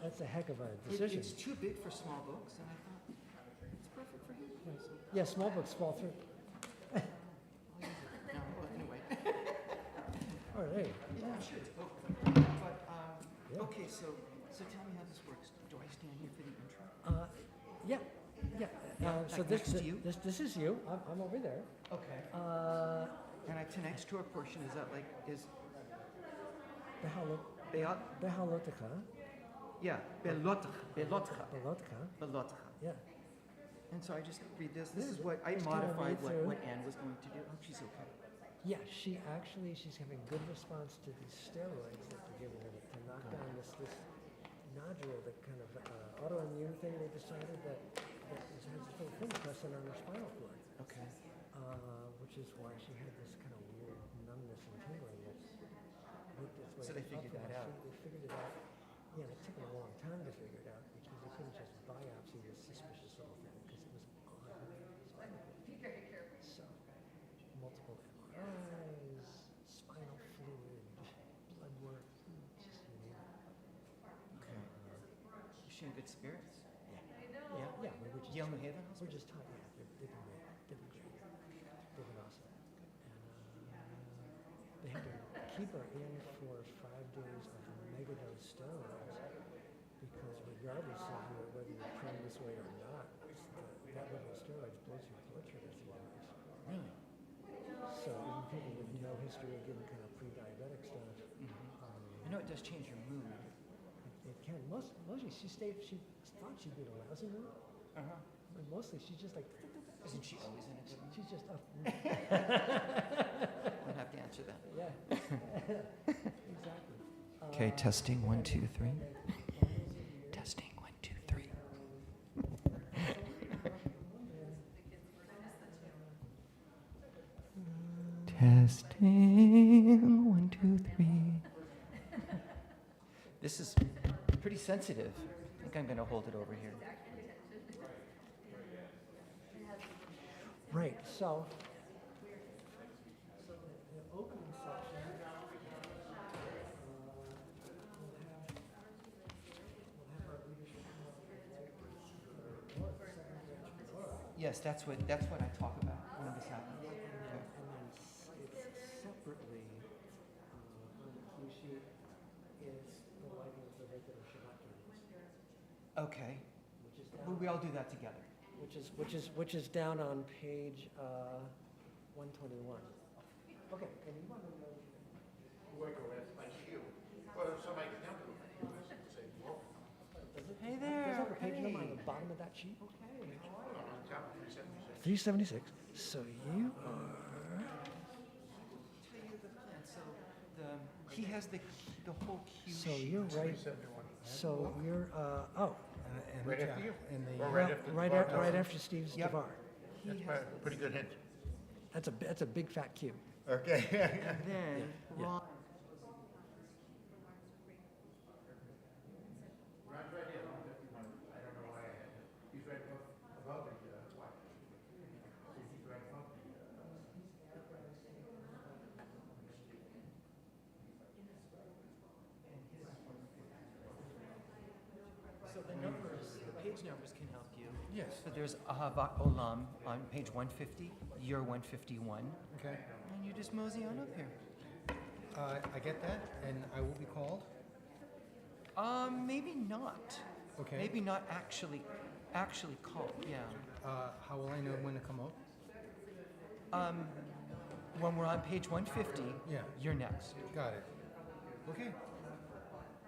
That's a heck of a decision. It's too big for small books, and I thought it's perfect for him. Yeah, small books fall through. No, well, anyway. All right. Yeah, sure. But Yeah. okay, so tell me how this works. Do I stand here for the intro? Yeah, yeah. So Like this, next to you? this is you. I'm over there. Okay. And tonight's tour portion is that like is Beat? Behalotica. Yeah, Belotcha. Belotka. Belotcha. Yeah. And so I just read this. This is what I Just kinda modified read through. what Anne was going to do. Oh, she's okay. Yeah, she's having good response to these steroids that they're giving her to knock down this nodule, that kind of autoimmune thing. They decided that has this little thing pressing on her spinal cord. Okay. Which is why she had this kind of weird numbness and tingling that worked its way. So they figured that out. They figured it out. Yeah, it took them a long time to figure it out because they couldn't just biopsy this suspicious little thing because it was on the spinal cord. Be very careful. So, multiple MRIs, spinal fluid, blood work, just you name it. Okay. Is she in good spirits? Yeah. Yeah. Yeah, we're just Yale New Haven We're Hospital? just talking. Yeah, they've been great. They've been great. They've been awesome. And they had to keep her in for 5 days of megadose steroids because regardless of whether you're trained this way or not, that level of steroids blows your blood sugar through the roof. Really? So even people with no history of getting kind of pre-diabetic stuff, I know it does change your mood. it can. Mostly she thought she'd be in a lousy mood. Uh-huh. But mostly she's just like, Isn't she always in a good mood? she's just up. I'll have to answer that. Yeah. Exactly. Okay, testing 1, 2, 3. Testing 1, 2, 3. Testing 1, 2, 3. This is pretty sensitive. I think I'm going to hold it over here. Right, so the opening section, we'll have our leadership come up with Yes, that's what I talk about when this happens. and then it's separately on the cue sheet is the lighting of the regular Shabbat candles, Okay. which is Well, we all do that together. which is down on page 121. Okay, and you want to know. Hey There's there. like a page number on the bottom of that sheet. Okay. 376. So you are. Tell you the plan. So he has the whole cue So sheet. you're right. So you're Right after you? Or right after Steve's Yep. Devar. He That's has a pretty good hint. That's a big fat cube. Okay. and then Yeah. Ron. Ron's right here, 151. I don't know why I had it. He's right above the, watch. He's right above the, So the numbers, the page numbers can help you. Yes. So there's Ahavat Olam on page 150. You're 151. Okay. And you just mosey on up here. I get that, and I will be called. Maybe not. Okay. Maybe not actually called. Yeah. How will I know when to come out? When we're on page 150, Yeah. you're next. Got it. Okay,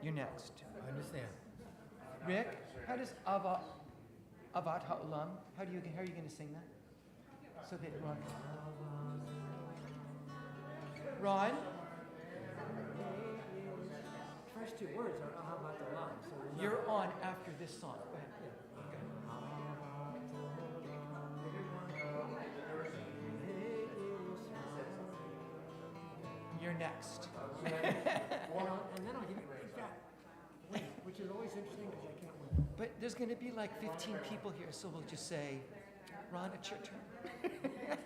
You're next. I understand. Rick, how does Avat Ha'olam, how are you going to sing that? So that Ron? First two words are Ahavat Olam. So You're on after this song. Go ahead. You're next. and then I'll give you a big fat wink, which is always interesting because I can't win. But there's going to be like 15 people here, so we'll just say, Ron, it's your turn.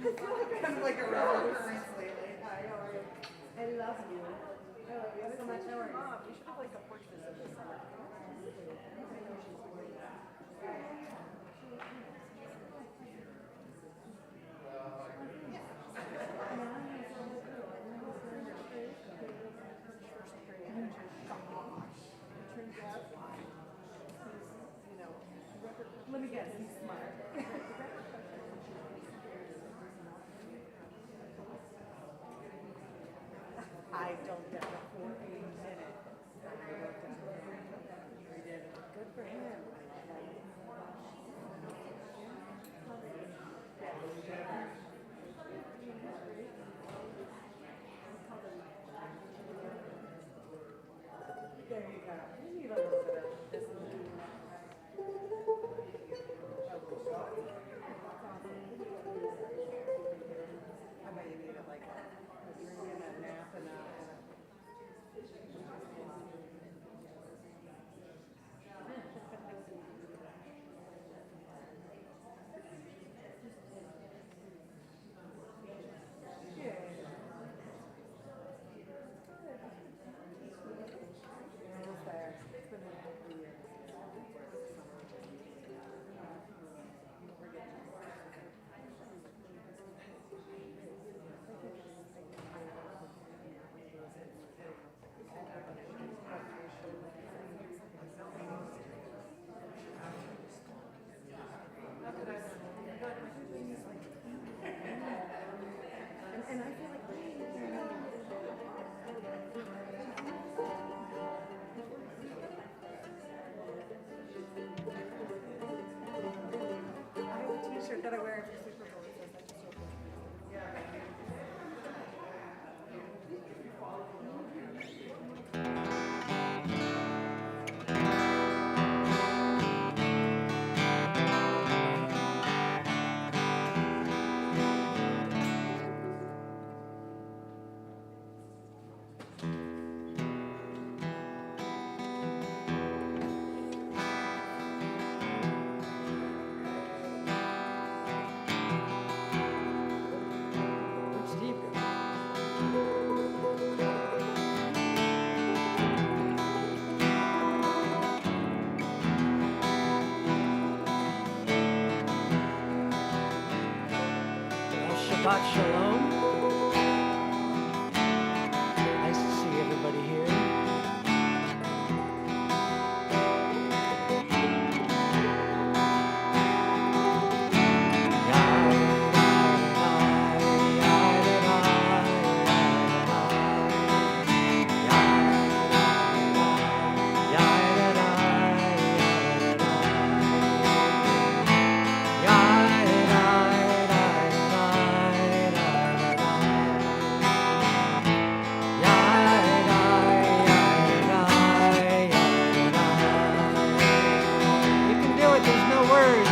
Kind of like a rubber currents lately. Hi, how are you? I love you. I love you so much. How are you? Mom, you should have like a porch visit this summer. Let me guess, he's smart. I don't doubt it for a minute. We did. Good for him. There you go. You need a little bit of this. I bet you need it like a drink and a nap and a and I feel like I have a t-shirt that I wear every Super Bowl that says I just opened. Where's Steve go? Well, Shabbat Shalom. Nice to see everybody here. You can do it, there's no words.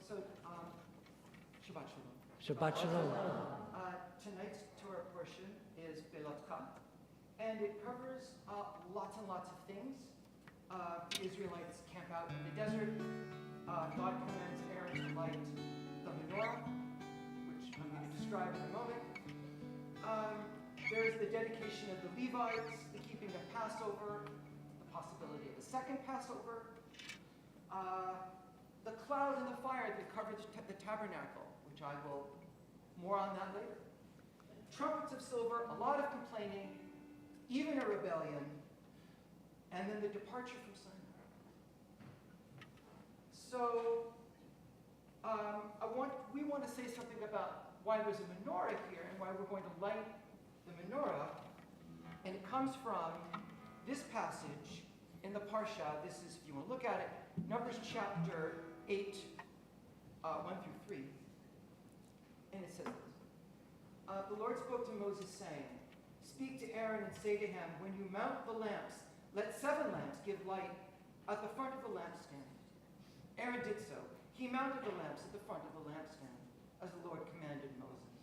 So, Shabbat Shalom. Shabbat Shalom. Tonight's Torah portion is Belotka, and it covers lots and lots of things. The Israelites camp out in the desert. God commands Aaron to light the menorah, which describe in a moment. There is the dedication of the Levites, the keeping of Passover, the possibility of a second Passover, the cloud and the fire that covered the tabernacle, which I will, more on that later. Trumpets of silver, a lot of complaining, even a rebellion, and then the departure from Sinai. So we want to say something about why there's a menorah here and why we're going to light the menorah. And it comes from this passage in the Parsha. This is, if you want to look at it, Numbers chapter 8, 1 through 3. And it says this. The Lord spoke to Moses, saying, "Speak to Aaron and say to him, when you mount the lamps, let 7 lamps give light at the front of the lampstand." Aaron did so. He mounted the lamps at the front of the lampstand, as the Lord commanded Moses.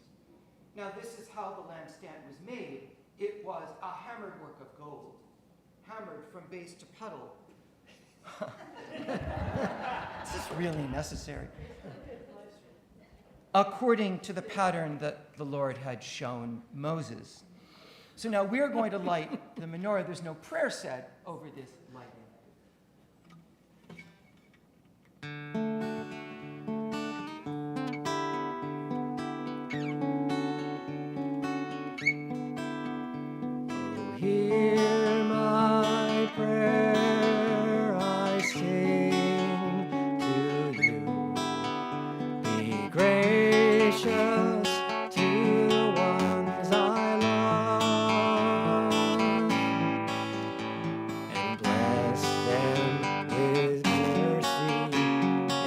Now this is how the lampstand was made. It was a hammered work of gold, hammered from base to pedal. Is this really necessary? According to the pattern that the Lord had shown Moses. So now we're going to light the menorah. There's no prayer said over this lighting. Hear my prayer, I sing to you. Be gracious to the ones I love, and bless them with mercy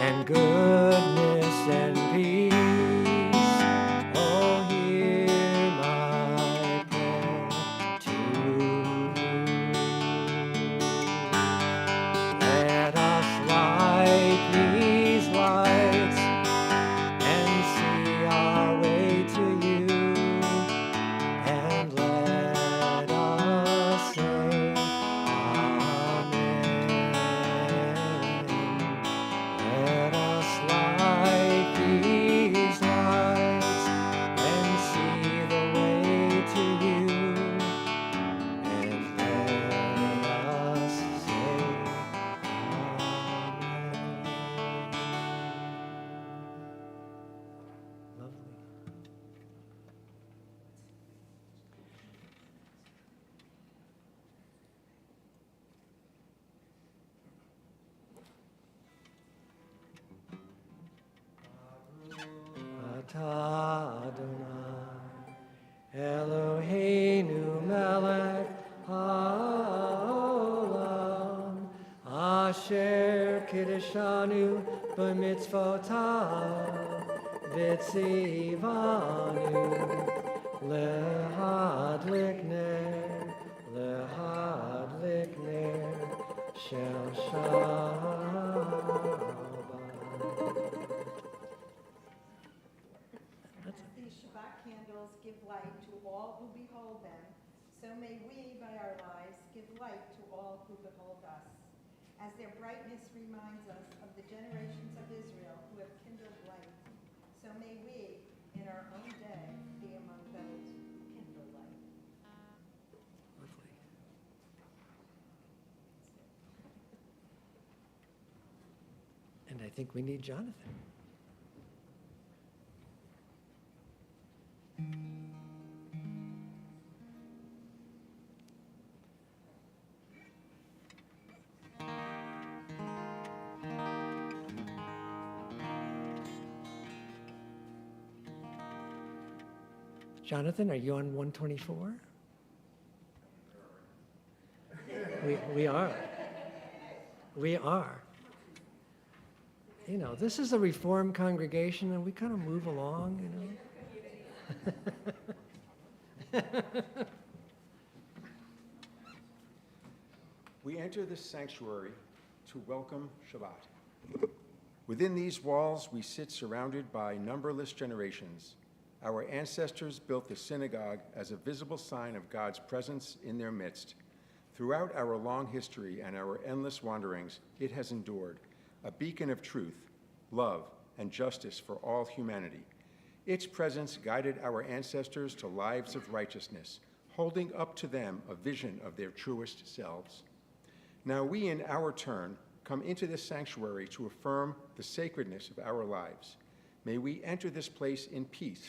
and goodness and peace. Oh, hear my prayer to you. Let us light these lights and see our way to you, and let us say Amen. Let us light these lights and see the way to you, and let us say Amen. Lovely. Atah Adonai, Eloheinu melech haolam, asher kiddushanu b'mitzvotav, v'tzivanu lehadlik ner shel Shabbat. These Shabbat candles give light to all who behold them, so may we, by our lives, give light to all who behold us. As their brightness reminds us of the generations of Israel who have kindled light, so may we, in our own day, be among those who kindle light. Lovely. And I think we need Jonathan. Jonathan, are you on 124? We are. We are. You know, this is a Reformed congregation, and we kind of move along, you know. We enter this sanctuary to welcome Shabbat. Within these walls, we sit surrounded by numberless generations. Our ancestors built the synagogue as a visible sign of God's presence in their midst. Throughout our long history and our endless wanderings, it has endured, a beacon of truth, love, and justice for all humanity. Its presence guided our ancestors to lives of righteousness, holding up to them a vision of their truest selves. Now we, in our turn, come into this sanctuary to affirm the sacredness of our lives. May we enter this place in peace.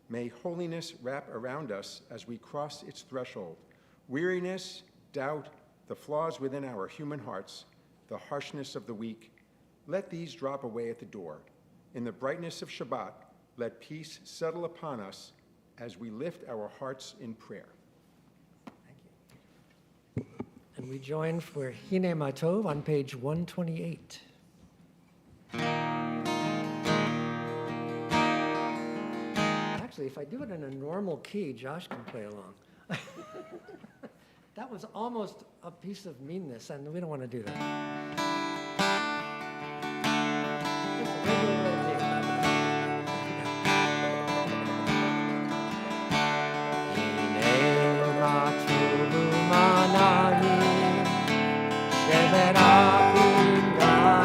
May holiness wrap around us as we cross its threshold. Weariness, doubt, the flaws within our human hearts, the harshness of the weak, let these drop away at the door. In the brightness of Shabbat, let peace settle upon us as we lift our hearts in prayer. Thank you. And we join for Hine Matov on page 128. Actually, if I do it in a normal key, Josh can play along. That was almost a piece of meanness, and we don't want to do that. Just a regular little key. Hine Matov Manayim, Shevet Achim Gam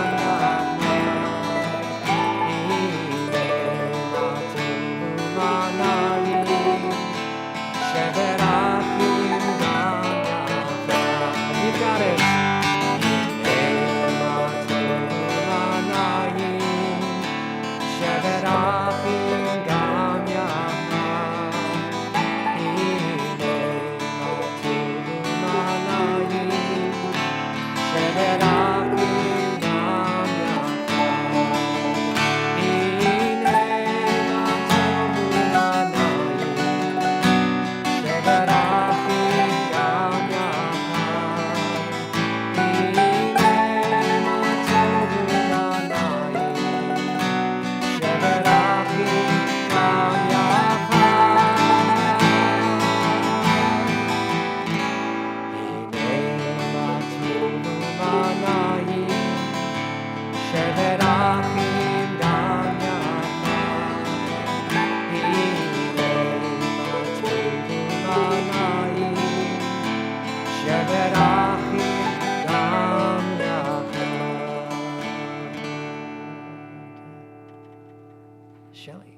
Shelley.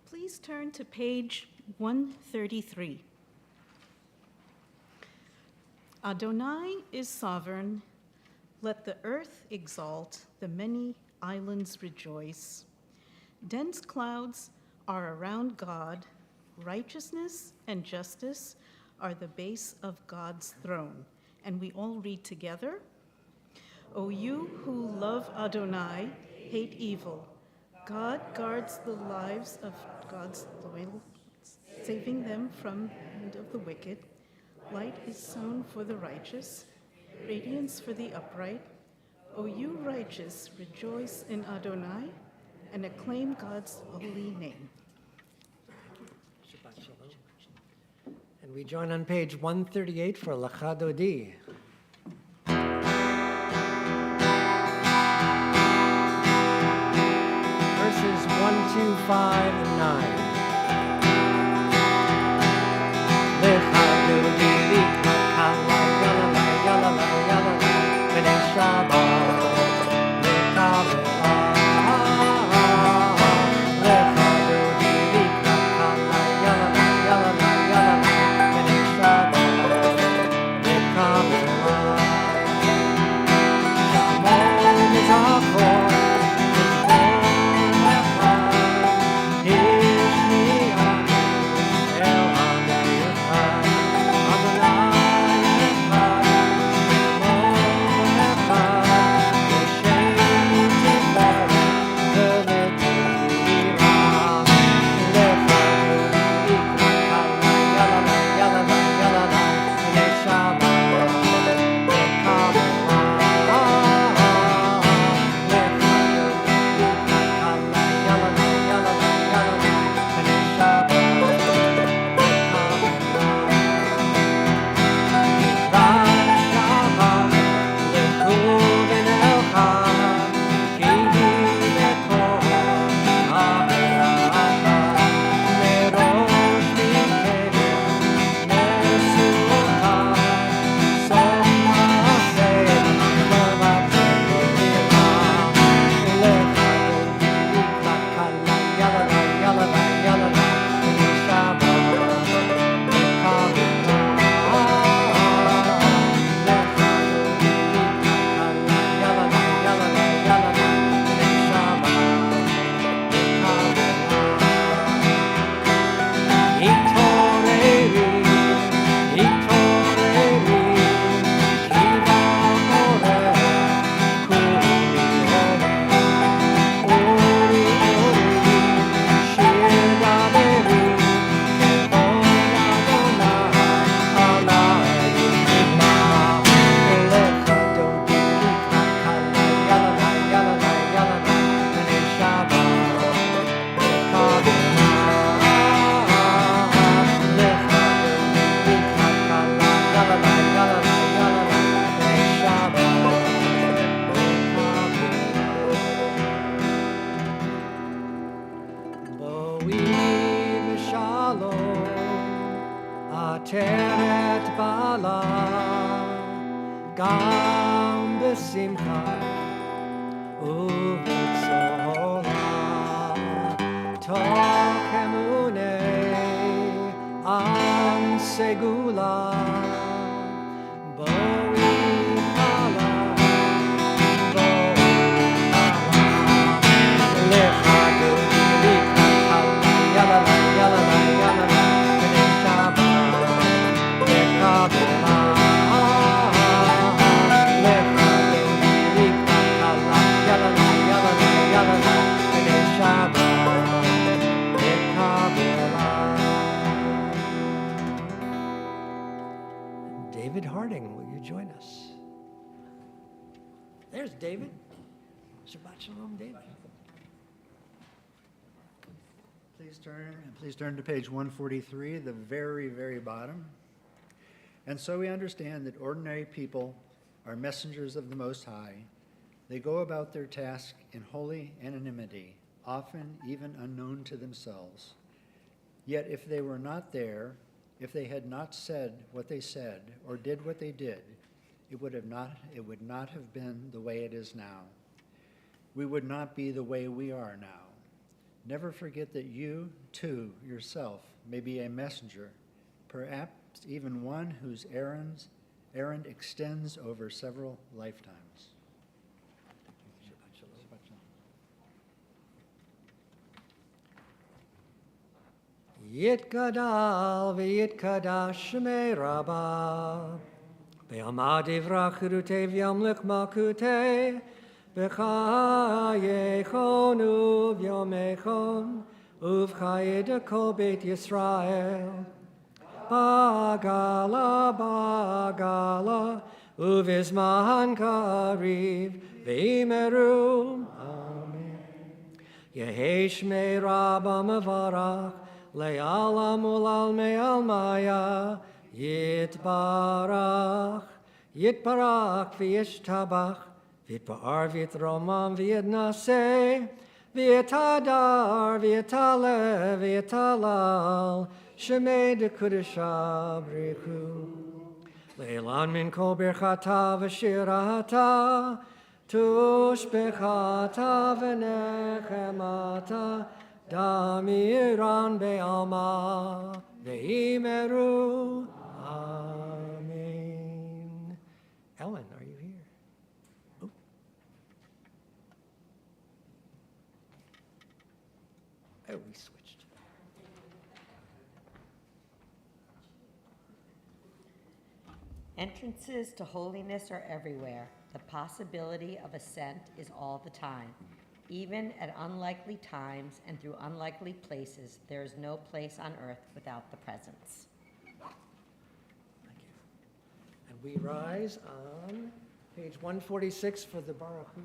Please turn to page 133. Adonai is sovereign. Let the earth exalt, the many islands rejoice. Dense clouds are around God. Righteousness and justice are the base of God's throne. And we all read together. O you who love Adonai, hate evil. God guards the lives of God's loyal, saving them from the hand of the wicked. Light is sown for the righteous, radiance for the upright. O you righteous, rejoice in Adonai and acclaim God's holy name. Shabbat Shalom. And we join on page 138 for Lecha Dodi. Verses 1, 2, 5, and 9. Lecha Dodi, Lecha Kala, Yalalai, Yalalai, Yalalai, B'nai Shabbat, Lecha Lecha. Lecha Dodi, Lecha Kala, Yalalai, Yalalai, Yalalai, B'nai Shabbat, Lecha Lecha. Shalom is our core. His ושלום, עטרת בעלה, גם בשמחה ובצהלה, תוך אמוני עם סגולה, David Harding, will you join us? There's David. Shabbat Shalom, David. Please turn to page 143, the very, very bottom. And so we understand that ordinary people are messengers of the Most High. They go about their task in holy anonymity, often even unknown to themselves. Yet if they were not there, if they had not said what they said or did what they did, it would not have been the way it is now. We would not be the way we are now. Never forget that you, too, yourself, may be a messenger, perhaps even one whose errand extends over several lifetimes. Yitgadal v'yitkadash shmei Rabbah, ve'amad ivrach chirutei v'yamlich malkutei, v'chayechon u'vyomechon, uv'chayed kol beit Yisrael. Bagala, bagala, uvizman kariv, v'imeru. Amen. Yehi shmei Rabbah mevarach, le'alam ulal me'al maya, yitbarach, yitbarach v'yishtabach, v'yitbar v'yitromam v'yitnaseh, v'yitadar v'yitale v'yitalal, shemei dekudesha brichu. Le'elan min kol birchata v'shirata, tushbechata v'nechemata, Damiran be'alma ve'imeru. Amen. Ellen, are you here? Oh. Oh, we switched. Entrances to holiness are everywhere. The possibility of ascent is all the time. Even at unlikely times and through unlikely places, there is no place on earth without the presence. Thank you. And we rise on page 146 for the Baruch Hu.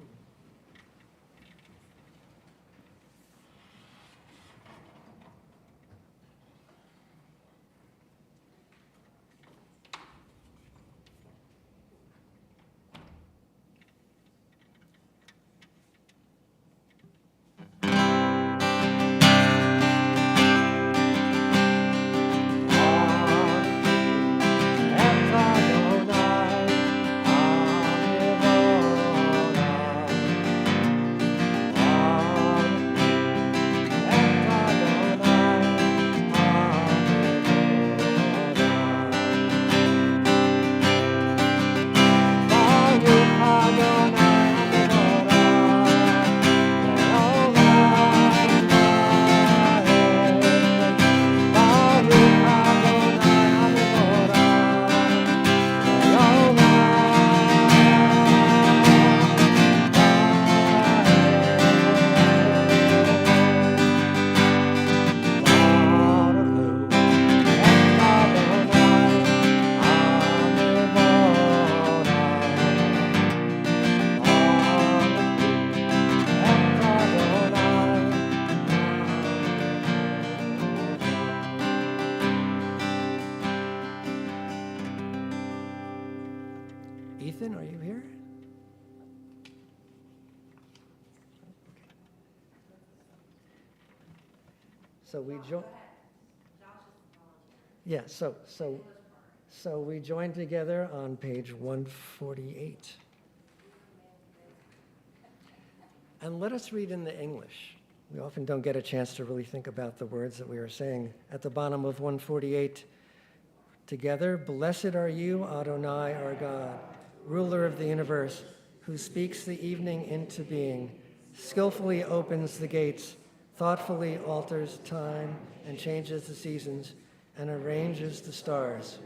Ethan, are you here? So we join. Yeah, so we join together on page 148. And let us read in the English. We often don't get a chance to really think about the words that we are saying. At the bottom of 148, together, blessed are you, Adonai, our God, ruler of the universe, who speaks the evening into being, skillfully opens the gates, thoughtfully alters time and changes the seasons, and arranges the stars.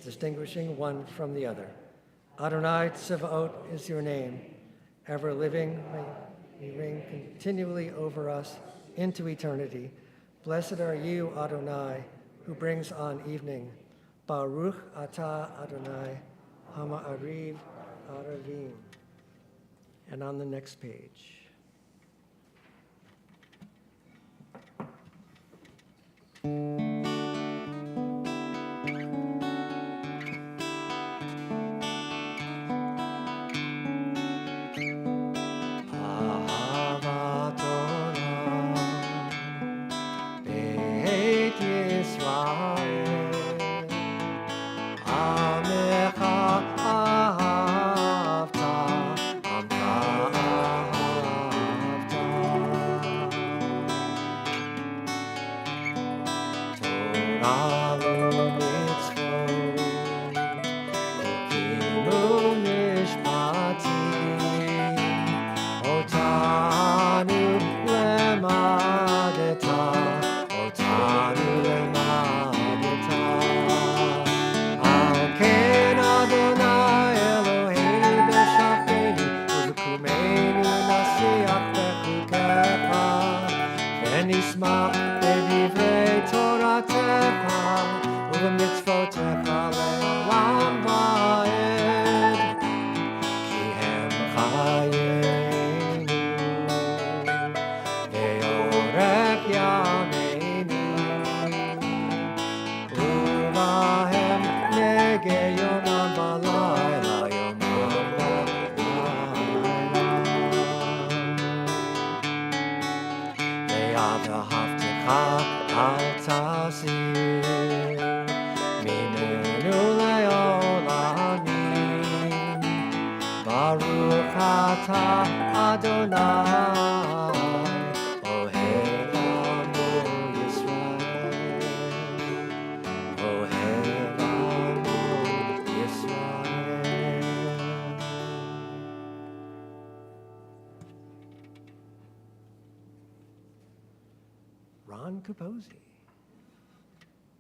Distinguishing one from the other. Adonai Tsevaot is your name. Ever living, may you reign continually over us into eternity. Blessed are you, Adonai, who brings on evening. Baruch atah Adonai, hama'ariv aravim. And on the next page.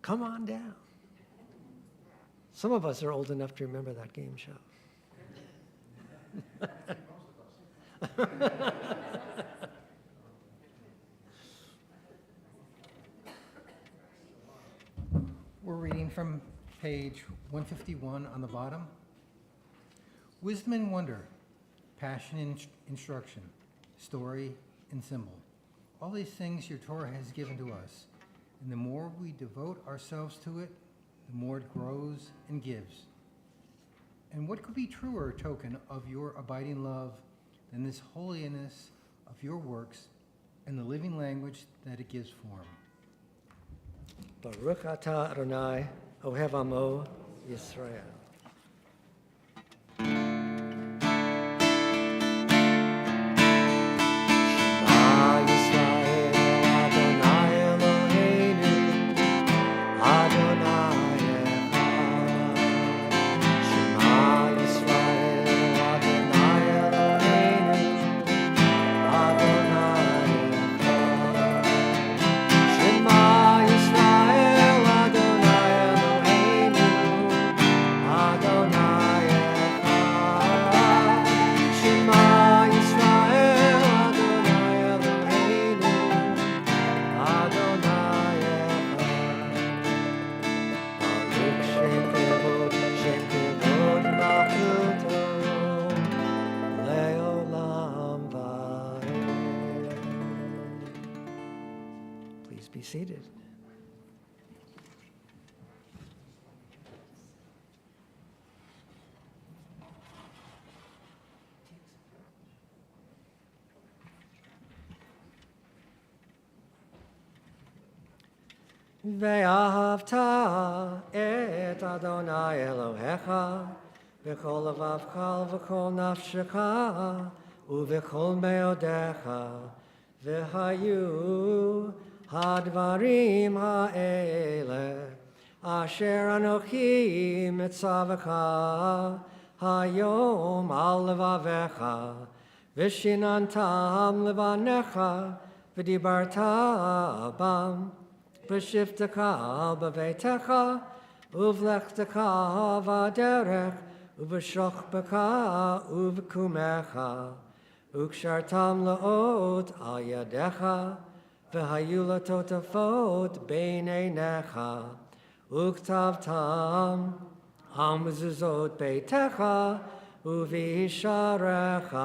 Come on down. Some of us are old enough to remember that game show. We're reading from page 151 on the bottom. Wisdom and wonder, passion and instruction, story and symbol. All these things your Torah has given to us. And the more we devote ourselves to it, the more it grows and gives. And what could be truer token of your abiding love than this holiness of your works and the living language that it gives form? Baruch atah Adonai, Ohev Amo Yisrael. Be seated. ואהבת את אדוני אלוהיך בכל לבבך ובכל נפשך ובכל מאודיך, והיו הדברים האלה אשר אנוכי מצווך היום על לבביך, ושיננתם לבניך ודיברת בם בשבתך בביתך ובלכתך בדרך ובשוכבך ובקומך, וקשרתם לאות על ידיך, והיו לטוטפות בין עיניך, וכתבתם על מזוזות ביתך ובשעריך,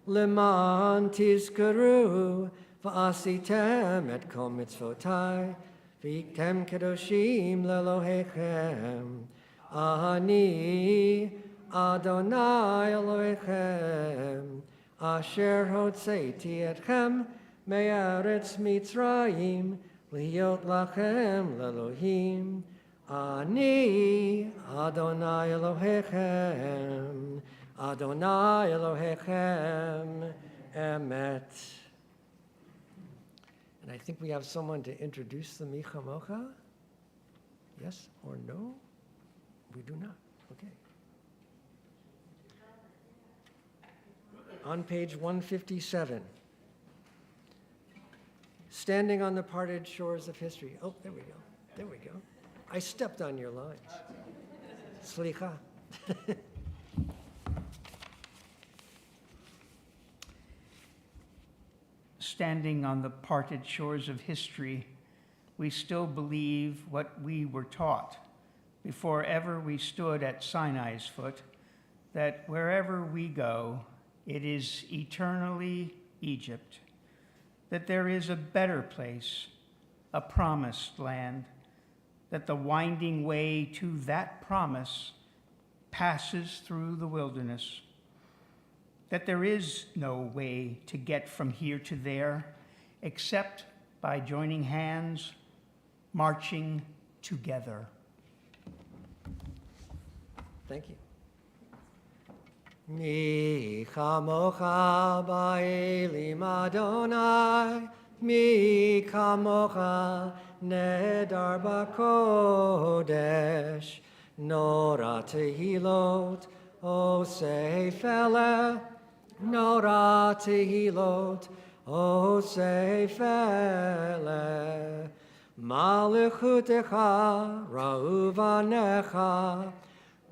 למען תזכרו ועשיתם את כל מצוותי, והייתם קדושים לאלוהיכם. אני אדוני אלוהיכם, אשר הוצאתי אתכם מארץ מצרים, להיות לכם לאלוהים. אני אדוני אלוהיכם, אדוני אלוהיכם, emet. And I think we have someone to introduce the Mi Chamocha. Yes or no? We do not. Okay. On page 157. Standing on the parted shores of history. Oh, there we go. There we go. I stepped on your lines. Slicha. Standing on the parted shores of history, we still believe what we were taught before ever we stood at Sinai's foot, that wherever we go, it is eternally Egypt, that there is a better place, a promised land, that the winding way to that promise passes through the wilderness, that there is no way to get from here to there except by joining hands, marching together. Thank you. Mi chamocha ba'elim Adonai, mi chamocha nedar b'kodesh, nora tehilot osefele, nora tehilot osefele, malichutecha ra'uvanecha,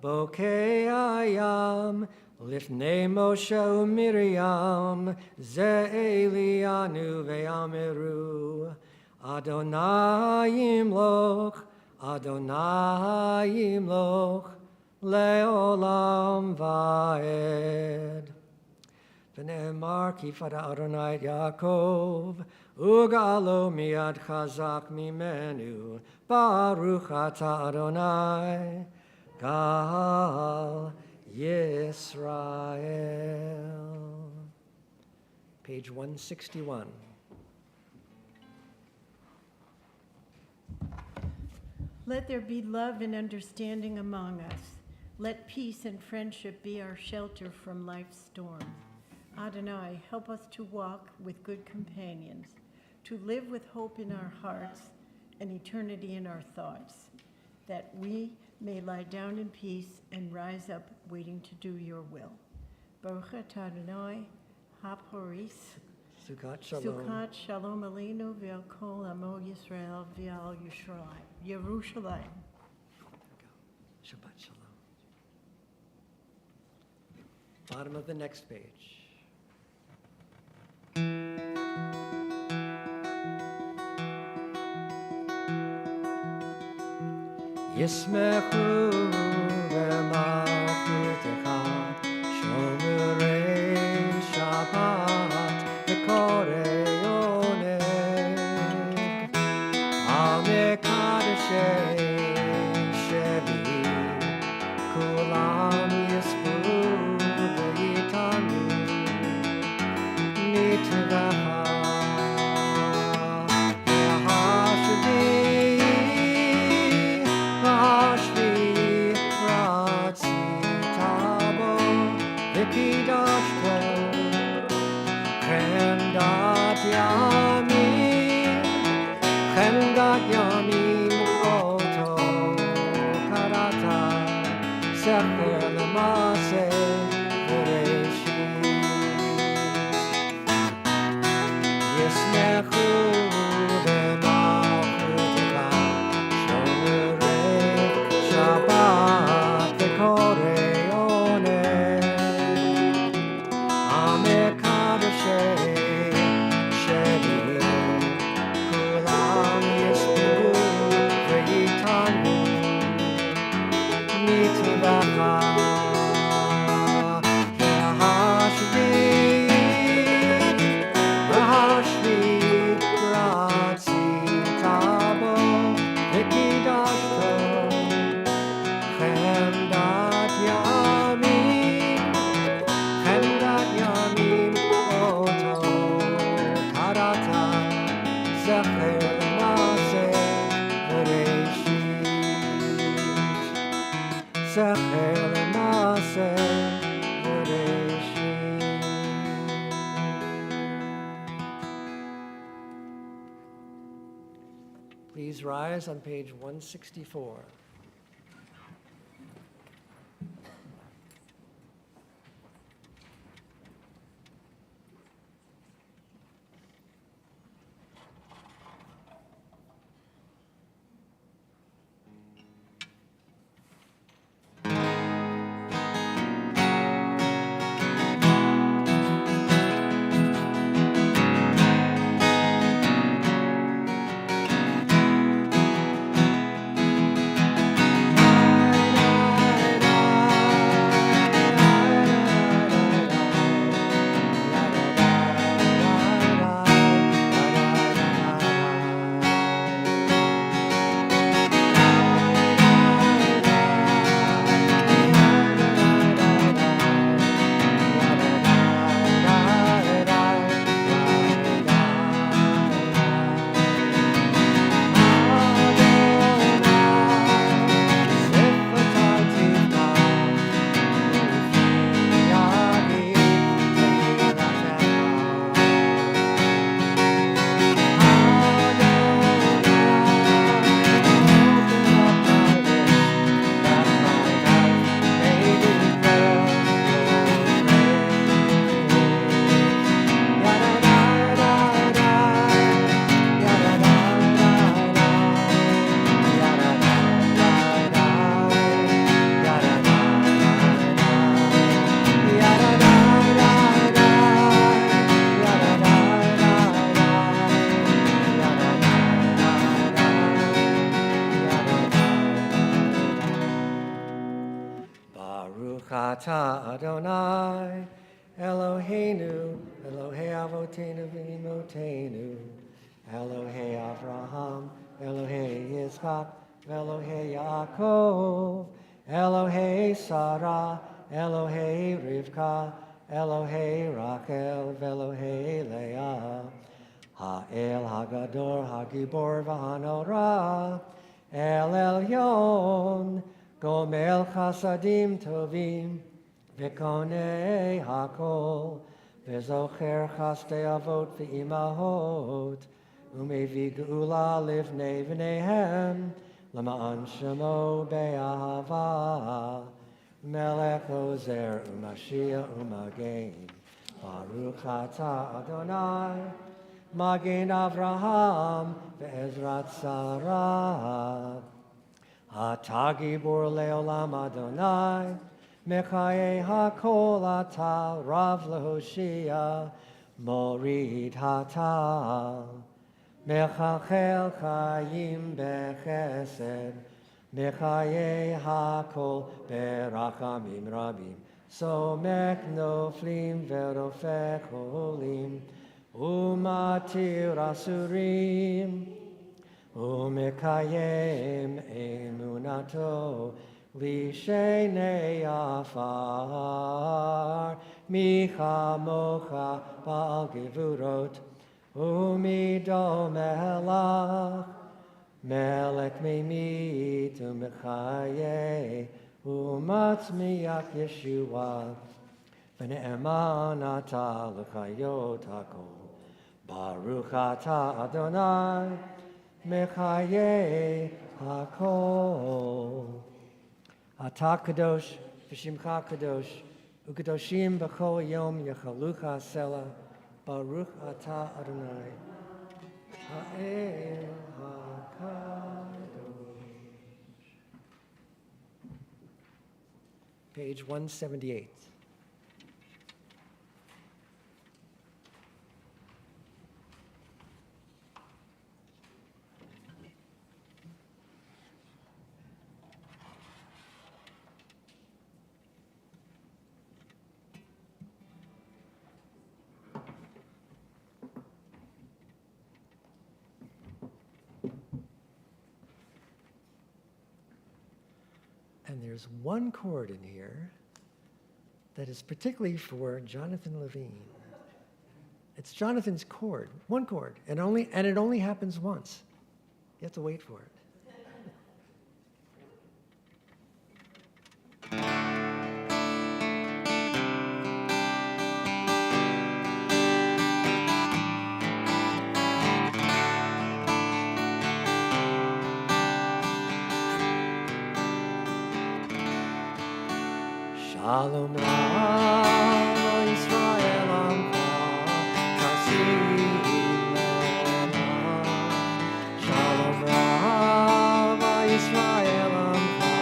bokei ayam, Lifnei Moshe u'Miriam, ze Elianu ve'ameru, Adonai yimloch, Adonai yimloch, le'olam va'ed. V'ne'emar ki fada Adonai et Yaakov, u'ga'alo mi'ad chazak mimenu, Baruch ata Adonai, Gal Yisrael. Page 161. Let there be love and understanding among us. Let peace and friendship be our shelter from life's storm. Adonai, help us to walk with good companions, to live with hope in our hearts and eternity in our thoughts, that we may lie down in peace and rise up waiting to do your will. Baruch atah Adonai, HaPoris, Sukkot Shalom. Sukkot Shalom Aleinu v'al kol amo Yisrael v'al Yerushalayim. Shabbat Shalom. Bottom of the next page. Yismechu v'malchutecha shomerei Shabbat v'korei oneg al mekadeshei shevi kulam yisbu v'yitanu mitvacha v'hashavim Please rise on page 164. Ata Adonai, Eloheinu, Elohei Avotenu v'Imotenu, Elohei Avraham, Elohei Yitzchak, Elohei Yaakov, Elohei Sarah, Elohei Rivka, Elohei Rachel, Elohei Leah, Ha'el Hagador, Hagibor v'Hanora, El Elyon, Gomel Chasadim Tovim, V'konei Hakol, V'zocher Chastei Avot V'imahot, Umevi Geula Livnei V'neihem, L'ma'an Shemo Be'ahava, Melech Ozer U'Mashiach U'Magen, Baruch Ata Adonai, Magen Avraham Ve'ezrat Sarah, Ata Gibor Leolam Adonai, Mechaye HaKol Ata Rav Lehoshia, Morid Hata, Mechachel Chayim Bechesed, Mechaye HaKol Berachamim Rabim, Somek Noflim Verofech Holim, Umatir Asurim, Umekayem Emunato, Lishenei Afar, Micha Mocha Bal Gevurot, Umido Melach, Melech Meimit Umechaye, Umatzmiach Yeshua, V'ne'eman Ata L'chayot HaKol, Baruch Ata Adonai, Mechaye HaKol. Ata Kadosh, V'shimcha Kadosh, Ukadoshim B'chol Yom Yechalucha Sela, Baruch Ata Adonai, Ha'el HaKadosh. Page 178. And there's one chord in here that is particularly for Jonathan Levine. It's Jonathan's chord, one chord, and it only happens once. You have to wait for it. Shalom Ra'am Yisrael Amcha Tasim Le'olam. Shalom Ra'am Yisrael Amcha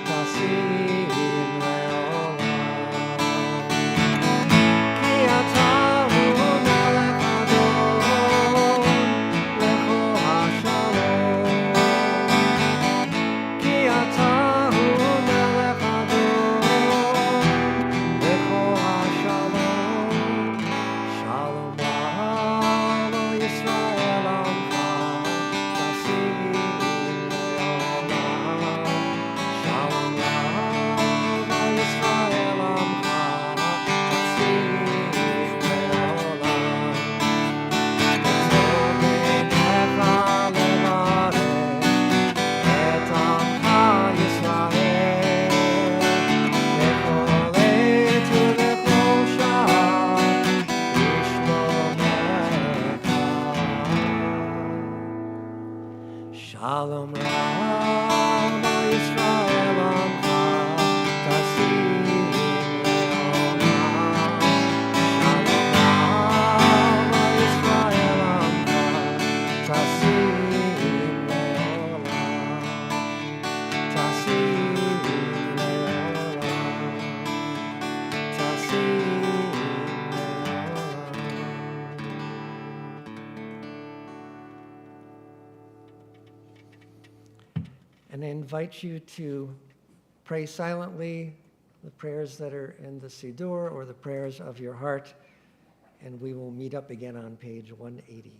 Tasim Le'olam. Ki ata hu melech Adon lecho hashalom. Ki ata hu melech Adon lecho hashalom. Shalom Ra'am Yisrael Amcha Tasim Le'olam. Shalom Ra'am Yisrael Amcha Tasim Le'olam. Shalom Ra'am Yisrael Amcha Tasim Le'olam. Shalom Ra'am Yisrael Amcha Tasim Le'olam. Tasim Le'olam. Tasim Le'olam. And I invite you to pray silently the prayers that are in the Siddur or the prayers of your heart, and we will meet up again on page 180.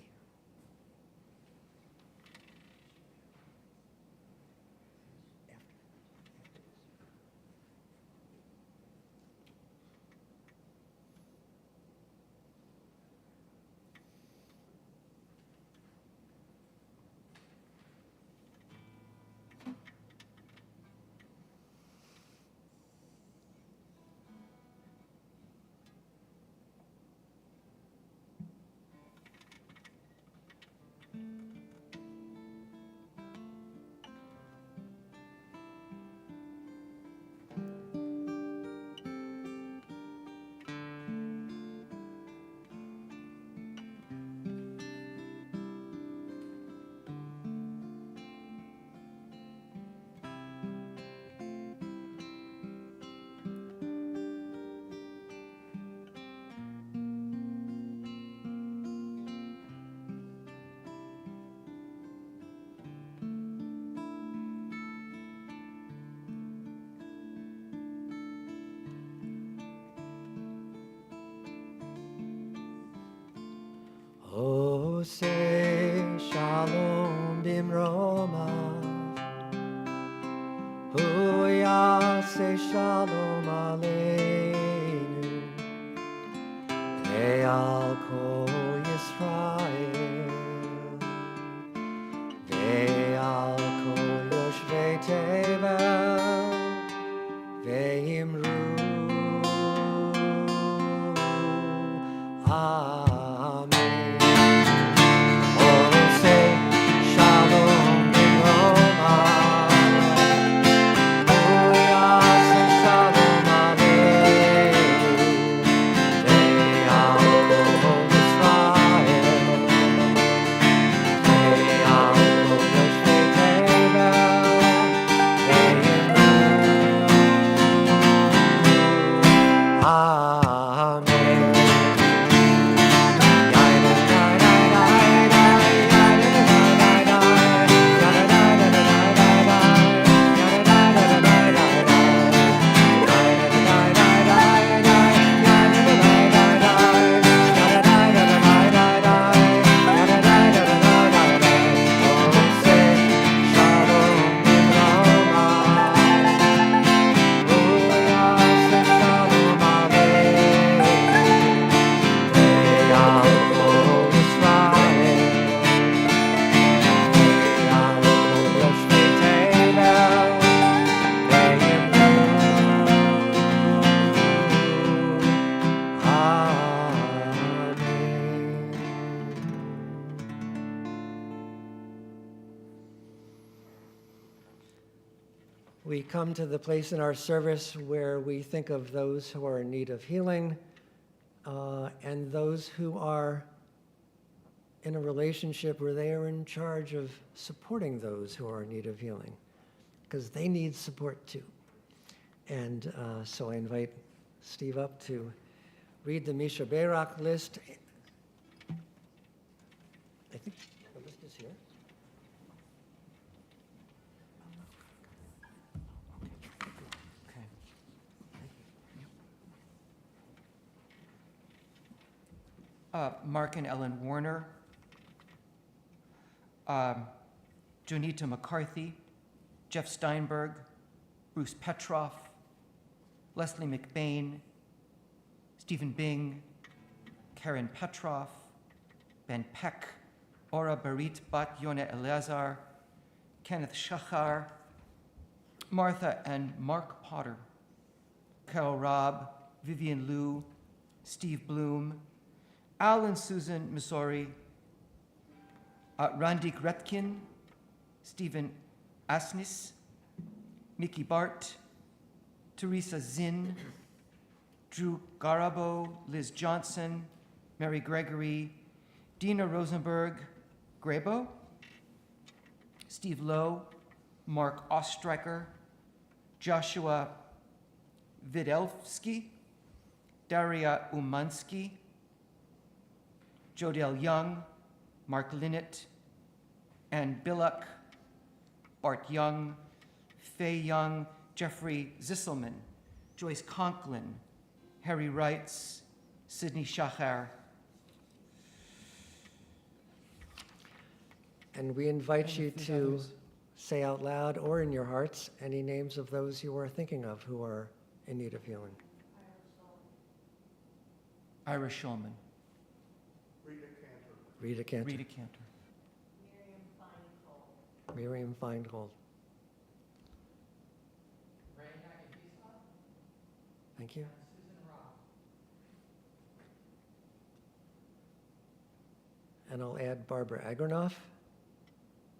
Say shalom bimroma, hu yaseh shalom aleinu, ve'al kol Yisrael, ve'al kol yoshvei tevel, ve'imru Amen. we come to the place in our service where we think of those who are in need of healing and those who are in a relationship where they are in charge of supporting those who are in need of healing, because they need support too. And so I invite Steve up to read the Misha Berak list. I think the list is here. Okay. Mark and Ellen Warner, Jonita McCarthy, Jeff Steinberg, Bruce Petroff, Leslie McBain, Stephen Bing, Karen Petroff, Ben Peck, Ora Barit Bat Yona Eleazar, Kenneth Shachar, Martha and Mark Potter, Carol Robb, Vivian Liu, Steve Bloom, Al and Susan Missouri, Randik Retkin, Stephen Asnis, Mickey Bart, Teresa Zinn, Drew Garabo, Liz Johnson, Mary Gregory, Dina Rosenberg, Grebo, Steve Lowe, Mark Ostreicher, Joshua Videlski, Daria Umansky, Jodelle Young, Mark Linnett, Ann Billuck, Bart Young, Faye Young, Jeffrey Zisselman, Joyce Conklin, Harry Wrights, Sidney Shachar. And we invite you to say out loud or in your hearts any names of those you are thinking of who are in need of healing. Ira Shulman. Rita Cantor. Rita Cantor. Miriam Feingold. Thank you. And I'll add Barbara Agronoff,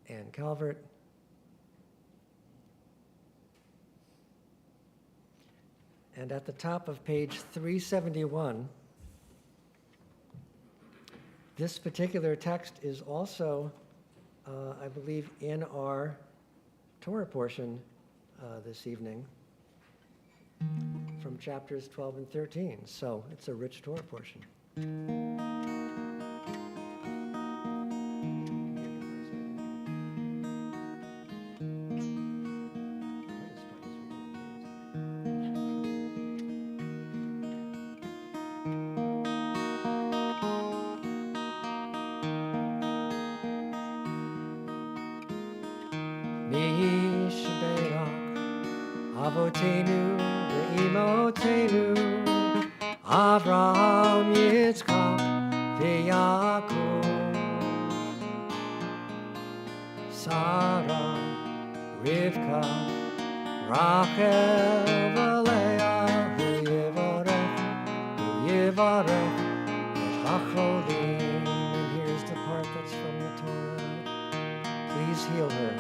Ann Calvert, and at the top of page 371, this particular text is also, I believe, in our Torah portion this evening from chapters 12 and 13. So it's a rich Torah portion. Avotenu ve'imotenu, Avraham, Yitzchak, ve'Yaakov, Sarah, Rivka, Rachel, v'Leah, hu yivarech et hacholim. And here's the part that's from the Torah. Please heal her.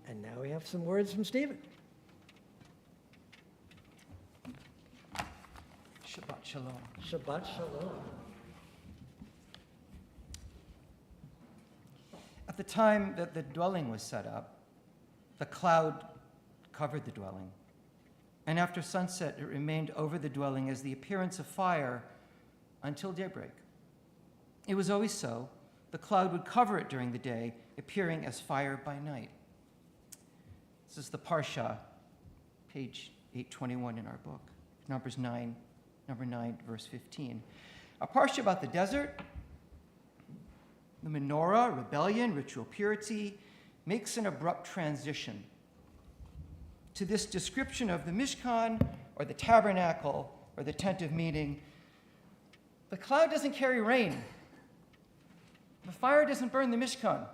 And now we have some words from Stephen. Shabbat Shalom. Shabbat Shalom. At the time that the dwelling was set up, the cloud covered the dwelling. And after sunset, it remained over the dwelling as the appearance of fire until daybreak. It was always so. The cloud would cover it during the day, appearing as fire by night. This is the Parsha, page 821 in our book, number 9, verse 15. A Parsha about the desert, the menorah, rebellion, ritual purity, makes an abrupt transition to this description of the Mishkan or the tabernacle or the tent of meeting. The cloud doesn't carry rain. The fire doesn't burn the Mishkan.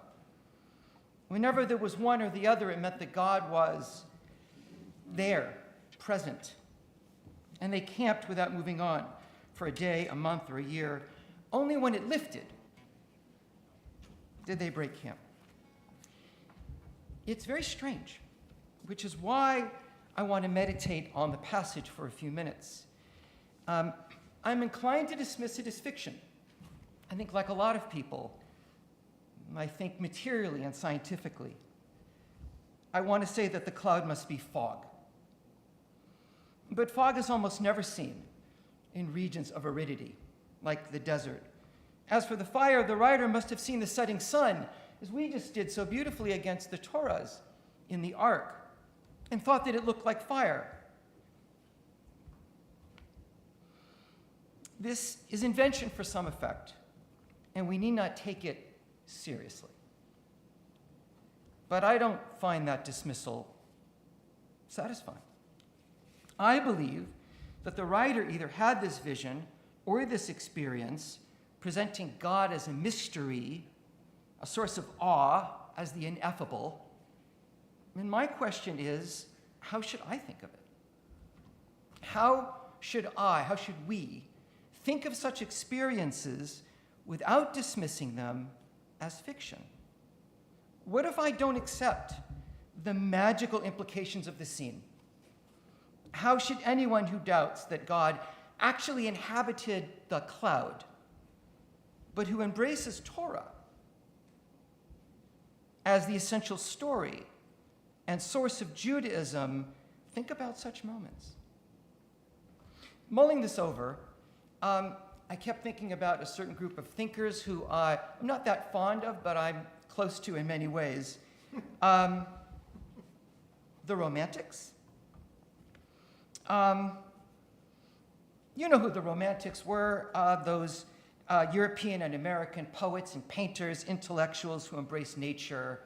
Whenever there was one or the other, it meant that God was there, present. And they camped without moving on for a day, a month, or a year. Only when it lifted did they break camp. It's very strange, which is why I want to meditate on the passage for a few minutes. I'm inclined to dismiss it as fiction. I think, like a lot of people, I think materially and scientifically. I want to say that the cloud must be fog. But fog is almost never seen in regions of aridity, like the desert. As for the fire, the writer must have seen the setting sun, as we just did so beautifully against the Torahs in the ark, and thought that it looked like fire. This is invention for some effect, and we need not take it seriously. But I don't find that dismissal satisfying. I believe that the writer either had this vision or this experience presenting God as a mystery, a source of awe, as the ineffable. And my question is, how should I think of it? How should we think of such experiences without dismissing them as fiction? What if I don't accept the magical implications of the scene? How should anyone who doubts that God actually inhabited the cloud, but who embraces Torah as the essential story and source of Judaism, think about such moments? Mulling this over, I kept thinking about a certain group of thinkers who I'm not that fond of, but I'm close to in many ways. The Romantics. You know who the Romantics were, those European and American poets and painters, intellectuals who embraced nature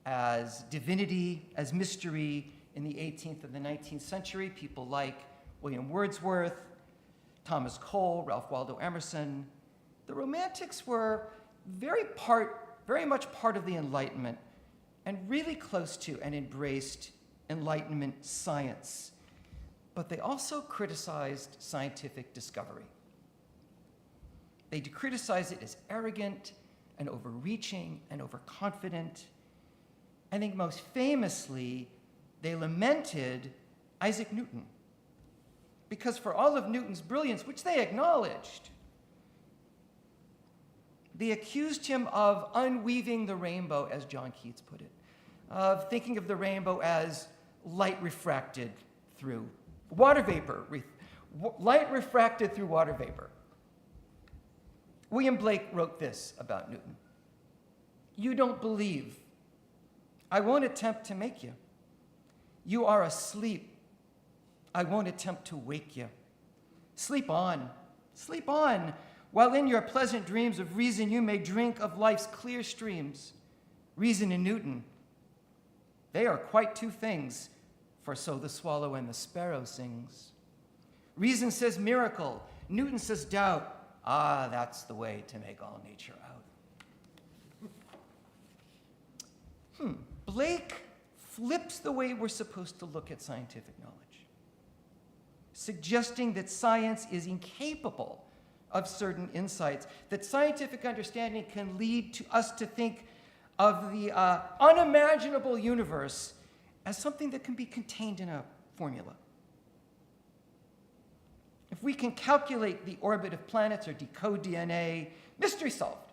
as divinity, as mystery in the 18th and the 19th century. People like William Wordsworth, Thomas Cole, Ralph Waldo Emerson. The Romantics were very much part of the Enlightenment and really close to and embraced Enlightenment science. But they also criticized scientific discovery. They criticized it as arrogant and overreaching and overconfident. I think most famously, they lamented Isaac Newton. Because for all of Newton's brilliance, which they acknowledged, they accused him of unweaving the rainbow, as John Keats put it, of thinking of the rainbow as light refracted through water vapor, light refracted through water vapor. William Blake wrote this about Newton. You don't believe. I won't attempt to make you. You are asleep. I won't attempt to wake you. Sleep on, while in your pleasant dreams of reason you may drink of life's clear streams. Reason and Newton, they are quite two things, for so the swallow and the sparrow sings. Reason says miracle, Newton says doubt. Ah, that's the way to make all nature out. Blake flips the way we're supposed to look at scientific knowledge, suggesting that science is incapable of certain insights, that scientific understanding can lead to us to think of the unimaginable universe as something that can be contained in a formula. If we can calculate the orbit of planets or decode DNA, mystery solved.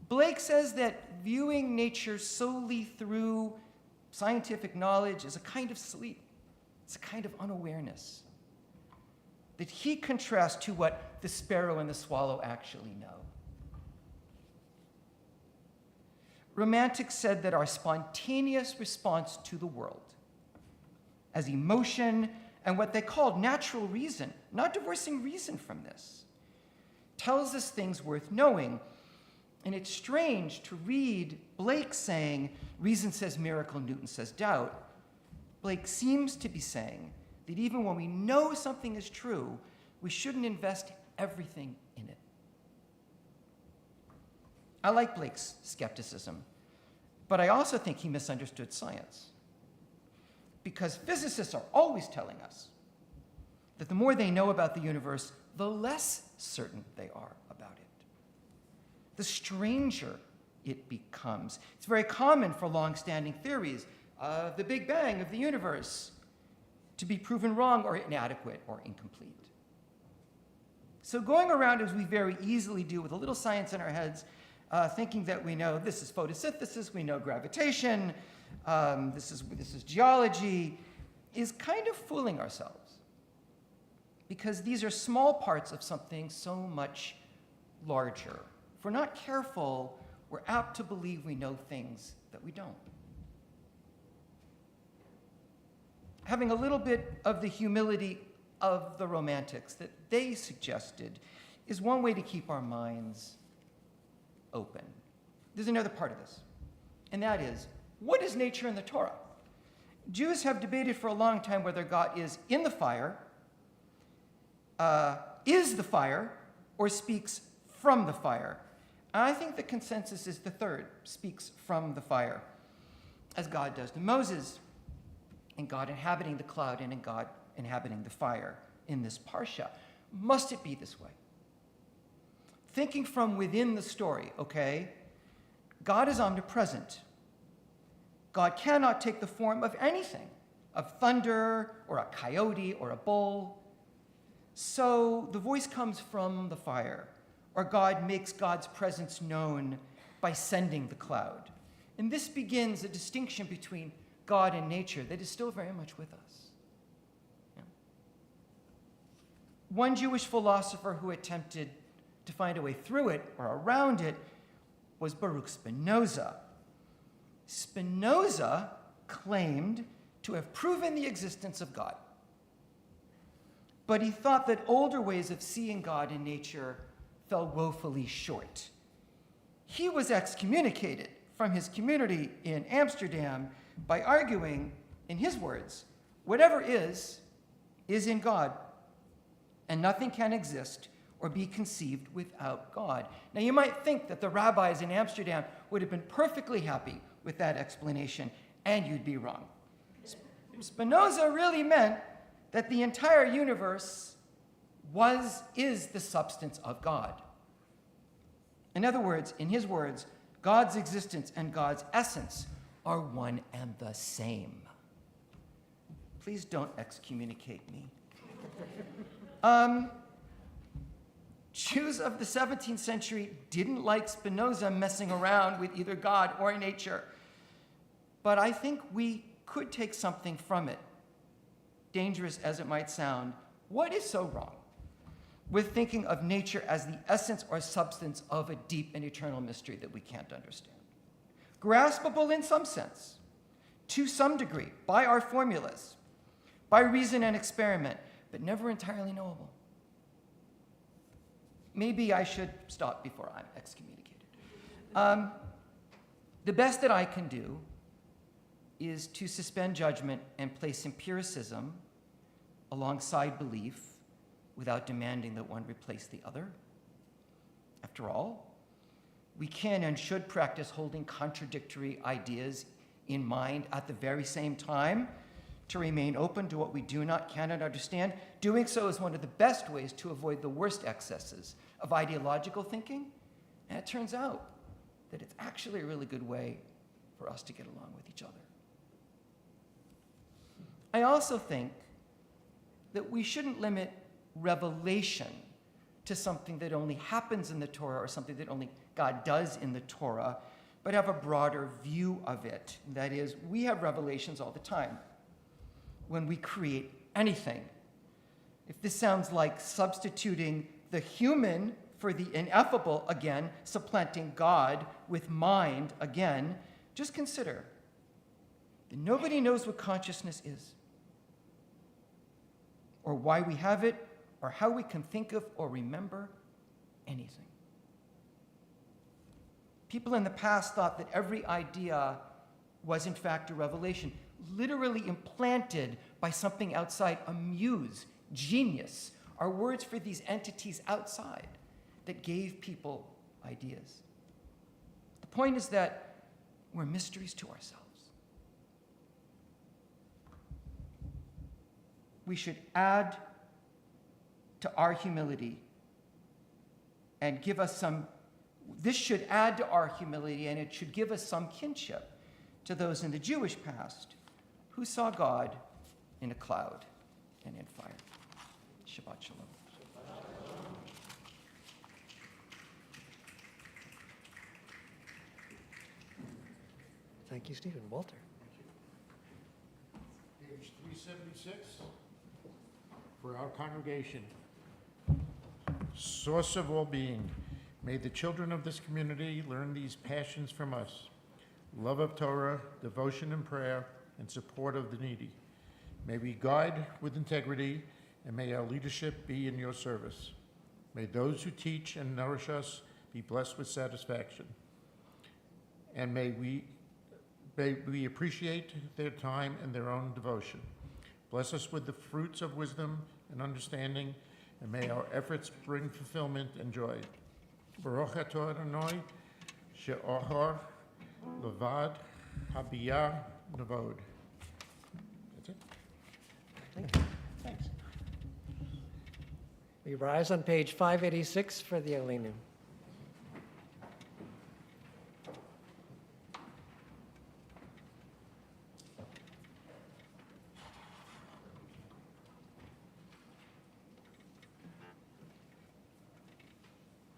Blake says that viewing nature solely through scientific knowledge is a kind of sleep. It's a kind of unawareness that he contrasts to what the sparrow and the swallow actually know. Romantics said that our spontaneous response to the world as emotion and what they called natural reason, not divorcing reason from this, tells us things worth knowing. And it's strange to read Blake saying, reason says miracle, Newton says doubt. Blake seems to be saying that even when we know something is true, we shouldn't invest everything in it. I like Blake's skepticism, but I also think he misunderstood science. Because physicists are always telling us that the more they know about the universe, the less certain they are about it. The stranger it becomes. It's very common for long-standing theories of the Big Bang of the universe to be proven wrong or inadequate or incomplete. So going around, as we very easily do with a little science in our heads, thinking that we know this is photosynthesis, we know gravitation, this is geology, is kind of fooling ourselves. Because these are small parts of something so much larger. If we're not careful, we're apt to believe we know things that we don't. Having a little bit of the humility of the Romantics that they suggested is one way to keep our minds open. There's another part of this, and that is, what is nature in the Torah? Jews have debated for a long time whether God is in the fire, is the fire, or speaks from the fire. I think the consensus is the third, speaks from the fire, as God does to Moses, and God inhabiting the cloud and in God inhabiting the fire in this parsha. Must it be this way? Thinking from within the story, okay, God is omnipresent. God cannot take the form of anything, of thunder or a coyote or a bull. So the voice comes from the fire, or God makes God's presence known by sending the cloud. And this begins a distinction between God and nature that is still very much with us. Yeah. One Jewish philosopher who attempted to find a way through it or around it was Baruch Spinoza. Spinoza claimed to have proven the existence of God. But he thought that older ways of seeing God in nature fell woefully short. He was excommunicated from his community in Amsterdam by arguing, in his words, whatever is in God, and nothing can exist or be conceived without God. Now, you might think that the rabbis in Amsterdam would have been perfectly happy with that explanation, and you'd be wrong. Spinoza really meant that the entire universe is the substance of God. In other words, in his words, God's existence and God's essence are one and the same. Please don't excommunicate me. Jews of the 17th century didn't like Spinoza messing around with either God or nature. But I think we could take something from it, dangerous as it might sound. What is so wrong with thinking of nature as the essence or substance of a deep and eternal mystery that we can't understand? Graspable in some sense, to some degree, by our formulas, by reason and experiment, but never entirely knowable. Maybe I should stop before I'm excommunicated. The best that I can do is to suspend judgment and place empiricism alongside belief without demanding that one replace the other. After all, we can and should practice holding contradictory ideas in mind at the very same time to remain open to what we cannot understand. Doing so is one of the best ways to avoid the worst excesses of ideological thinking. And it turns out that it's actually a really good way for us to get along with each other. I also think that we shouldn't limit revelation to something that only happens in the Torah or something that only God does in the Torah, but have a broader view of it. That is, we have revelations all the time when we create anything. If this sounds like substituting the human for the ineffable again, supplanting God with mind again, just consider that nobody knows what consciousness is, or why we have it, or how we can think of or remember anything. People in the past thought that every idea was in fact a revelation, literally implanted by something outside. A muse, genius, are words for these entities outside that gave people ideas. The point is that we're mysteries to ourselves. We should add to our humility and give us some, this should add to our humility, and it should give us some kinship to those in the Jewish past who saw God in a cloud and in fire. Shabbat shalom. Thank you, Stephen. Walter. Page 376 for our congregation. Source of all being, may the children of this community learn these passions from us: love of Torah, devotion and prayer, and support of the needy. May we guide with integrity, and may our leadership be in your service. May those who teach and nourish us be blessed with satisfaction. And may we appreciate their time and their own devotion. Bless us with the fruits of wisdom and understanding, and may our efforts bring fulfillment and joy. Baruch atah Adonai, she'ohar levad habiyah navod. That's it. Thank you. Thanks. We rise on page 586 for the Alinu.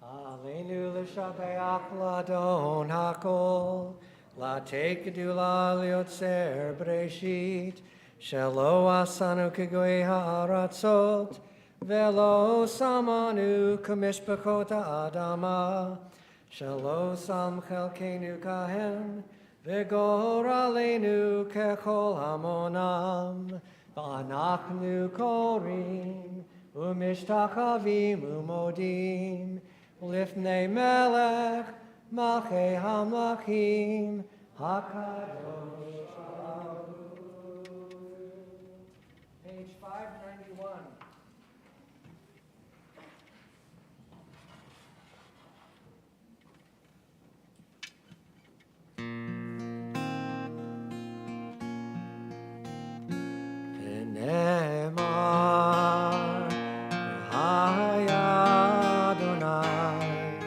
Aleinu l'shabeach l'adon hakol, la'tei gedula liotzer breshit, shelo asanu k'goy ha'aratzot, velo samanu k'mishpachot ha'adama, shelo sam chelkenu kahen, v'gor aleinu kechol hamonam, v'anachnu korim, u'mishtachavim u'modim, Lifnei melech, malchei hamlachim, hakadosh baruch. Page 591. V'nemar, Haya Adonai,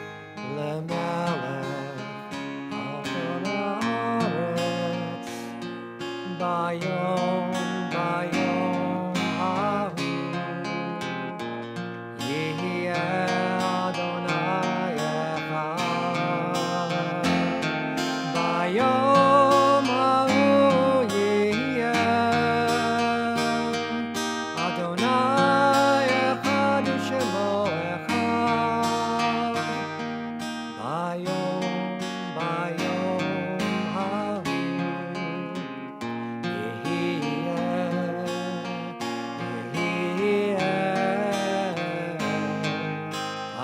lemelech al kol haaretz, bayom hahu, yihyeh Adonai echad, bayom hahu yihyeh Adonai echad u'shemo echad, bayom hahu yihyeh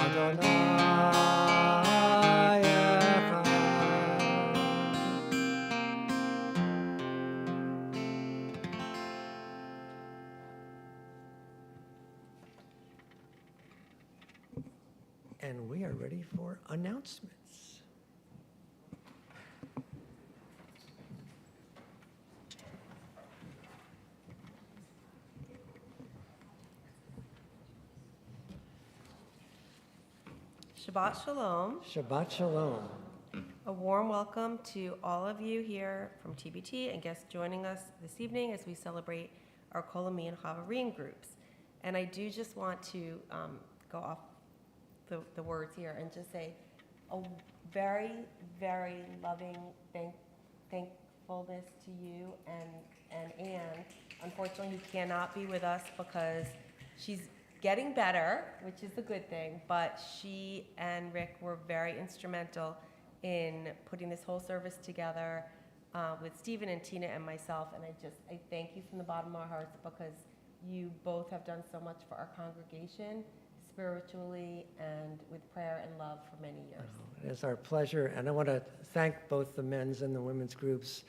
Adonai echad. And we are ready for announcements. Shabbat Shalom. Shabbat Shalom. A warm welcome to all of you here from TBT and guests joining us this evening as we celebrate our Kolami and Havarim groups. And I do just want to go off the words here and just say a very, very loving thankfulness to you and Anne. Unfortunately, he cannot be with us because she's getting better, which is a good thing, but she and Rick were very instrumental in putting this whole service together with Stephen and Tina and myself, and I thank you from the bottom of our hearts because you both have done so much for our congregation, spiritually and with prayer and love for many years. It is our pleasure, and I want to thank both the men's and the women's groups,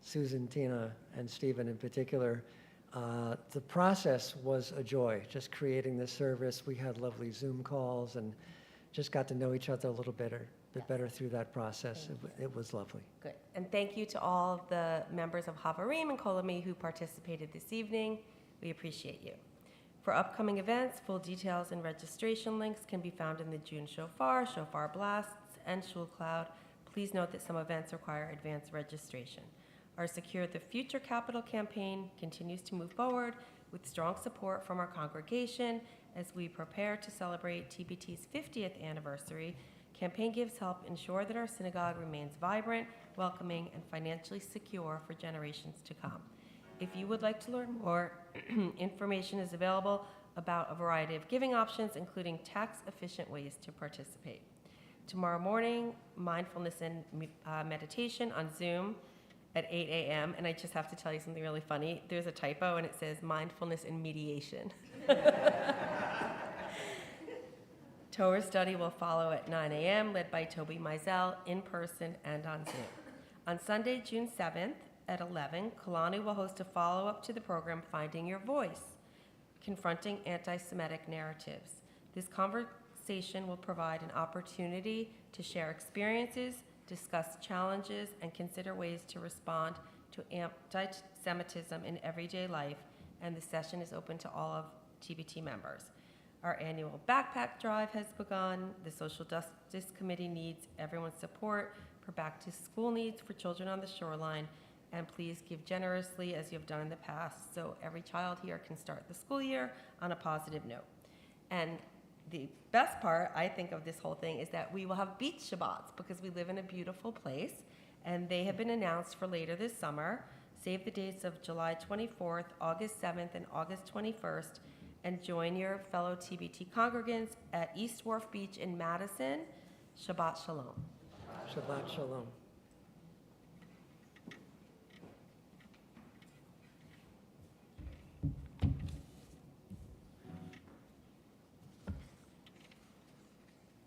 Susan, Tina, and Stephen in particular. The process was a joy, just creating this service. We had lovely Zoom calls and just got to know each other a little bit better through that process. It was lovely. Good. And thank you to all of the members of Havarim and Kolami who participated this evening. We appreciate you. For upcoming events, full details and registration links can be found in the June Shofar, Shofar Blasts, and Shul Cloud. Please note that some events require advance registration. Our Secure the Future Capital campaign continues to move forward with strong support from our congregation as we prepare to celebrate TBT's 50th anniversary. Campaign gives help ensure that our synagogue remains vibrant, welcoming, and financially secure for generations to come. If you would like to learn more, information is available about a variety of giving options, including tax-efficient ways to participate. Tomorrow morning, mindfulness and meditation on Zoom at 8 a.m. And I just have to tell you something really funny. There's a typo, and it says mindfulness and mediation. Torah study will follow at 9 a.m., led by Toby Mizell, in person and on Zoom. On Sunday, June 7th, at 11, Kalani will host a follow-up to the program Finding Your Voice, Confronting Anti-Semitic Narratives. This conversation will provide an opportunity to share experiences, discuss challenges, and consider ways to respond to anti-Semitism in everyday life, and the session is open to all of TBT members. Our annual backpack drive has begun. The Social Justice Committee needs everyone's support for back-to-school needs for children on the shoreline, and please give generously as you have done in the past so every child here can start the school year on a positive note. And the best part, I think, of this whole thing is that we will have beach Shabbats because we live in a beautiful place, and they have been announced for later this summer. Save the dates of July 24th, August 7th, and August 21st, and join your fellow TBT congregants at East Wharf Beach in Madison. Shabbat Shalom. Shabbat Shalom.